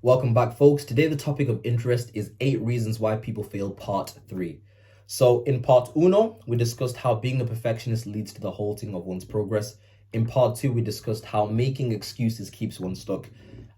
Welcome back, folks. Today, the topic of interest is 8 reasons why people fail, part 3. So, in part 1, we discussed how being a perfectionist leads to the halting of one's progress. In part 2, we discussed how making excuses keeps one stuck.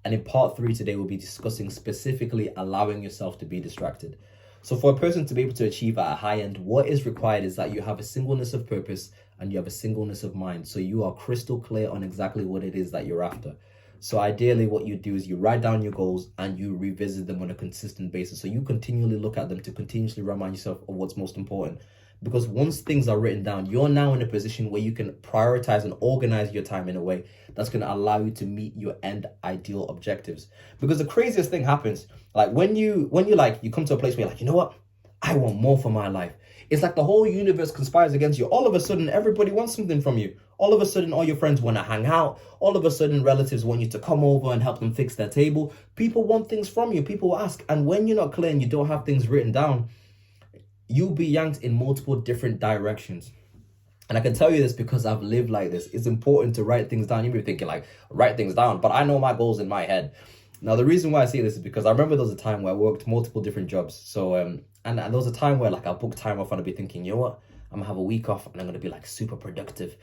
And in part 3 today, we'll be discussing specifically allowing yourself to be distracted. So, for a person to be able to achieve at a high end, what is required is that you have a singleness of purpose and you have a singleness of mind. So, you are crystal clear on exactly what it is that you're after. So ideally what you do is you write down your goals and you revisit them on a consistent basis. So you continually look at them to continuously remind yourself of what's most important. Because once things are written down, you're now in a position where you can prioritize and organize your time in a way that's going to allow you to meet your end ideal objectives. Because the craziest thing happens, like when you come to a place where you're like, you know what? I want more for my life. It's like the whole universe conspires against you. All of a sudden, everybody wants something from you. All of a sudden, all your friends want to hang out. All of a sudden, relatives want you to come over and help them fix their table. People want things from you. People ask. And when you're not clear and you don't have things written down, you'll be yanked in multiple different directions. And I can tell you this because I've lived like this. It's important to write things down. You may be thinking like, write things down, but I know my goals in my head. Now, the reason why I say this is because I remember there was a time where I worked multiple different jobs. So, and there was a time where like I booked time off and I'd be thinking, you know what? I'm gonna have a week off and I'm gonna be like super productive.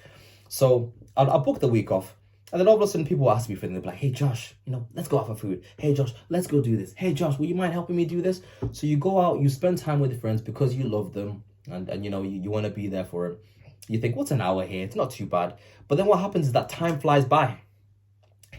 So I booked the week off. And then all of a sudden people ask me for things. They'll be like, hey, Josh, let's go out for food. Hey, Josh, let's go do this. Hey, Josh, will you mind helping me do this? So you go out, you spend time with your friends because you love them. And you want to be there for them. You think, what's an hour here? It's not too bad. But then what happens is that time flies by.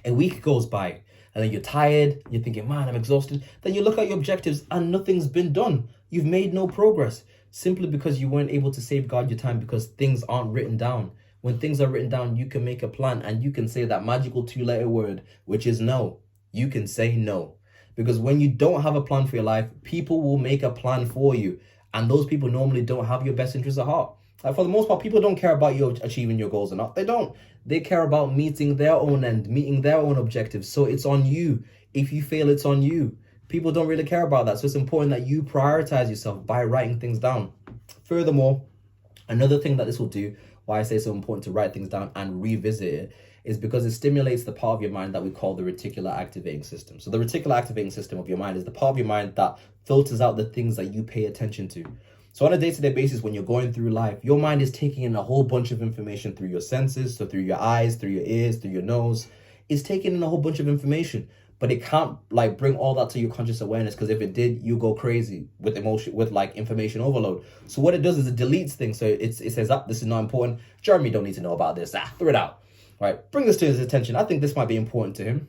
A week goes by. And then you're tired, you're thinking, man, I'm exhausted. Then you look at your objectives and nothing's been done. You've made no progress simply because you weren't able to safeguard your time because things aren't written down. When things are written down, you can make a plan and you can say that magical 2-letter word, which is no. You can say no. Because when you don't have a plan for your life, people will make a plan for you. And those people normally don't have your best interests at heart. Like for the most part, people don't care about you achieving your goals or not. They don't. They care about meeting their own end, meeting their own objectives. So it's on you. If you fail, it's on you. People don't really care about that. So it's important that you prioritize yourself by writing things down. Furthermore, another thing that this will do, why I say it's so important to write things down and revisit it, is because it stimulates the part of your mind that we call the reticular activating system. So the reticular activating system of your mind is the part of your mind that filters out the things that you pay attention to. So on a day-to-day basis, when you're going through life, your mind is taking in a whole bunch of information through your senses, so through your eyes, through your ears, through your nose. It's taking in a whole bunch of information, but it can't like bring all that to your conscious awareness, because if it did, you go crazy with emotion, with like information overload. So what it does is it deletes things. So it says, this is not important. Jeremy don't need to know about this. Throw it out. Right? Bring this to his attention. I think this might be important to him.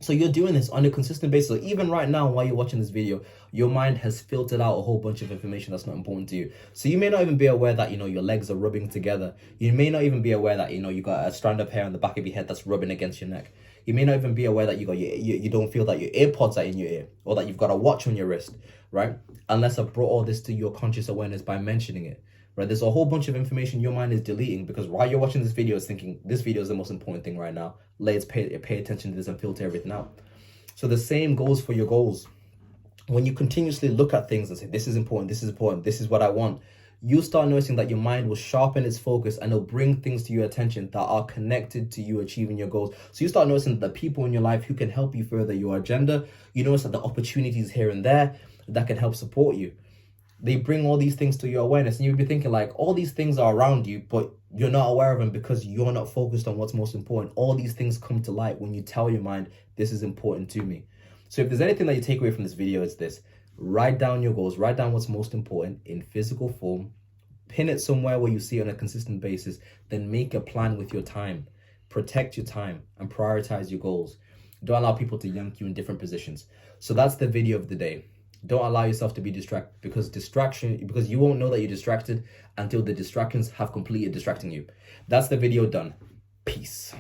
So you're doing this on a consistent basis. So even right now, while you're watching this video, your mind has filtered out a whole bunch of information that's not important to you. So you may not even be aware that, your legs are rubbing together. You may not even be aware that, you got a strand of hair on the back of your head that's rubbing against your neck. You may not even be aware that you don't feel that your earpods are in your ear, or that you've got a watch on your wrist, right? Unless I've brought all this to your conscious awareness by mentioning it. Right, there's a whole bunch of information your mind is deleting because while you're watching this video, it's thinking this video is the most important thing right now. Let's pay attention to this and filter everything out. So the same goes for your goals. When you continuously look at things and say, this is important, this is what I want, you'll start noticing that your mind will sharpen its focus and it'll bring things to your attention that are connected to you achieving your goals. So you start noticing the people in your life who can help you further your agenda. You notice that the opportunities here and there that can help support you. They bring all these things to your awareness, and you'll be thinking like all these things are around you, but you're not aware of them because you're not focused on what's most important. All these things come to light when you tell your mind, this is important to me. So if there's anything that you take away from this video, it's this: write down your goals, write down what's most important in physical form, pin it somewhere where you see it on a consistent basis, then make a plan with your time, protect your time and prioritize your goals. Don't allow people to yank you in different positions. So that's the video of the day. Don't allow yourself to be distracted because you won't know that you're distracted until the distractions have completed distracting you. That's the video done. Peace.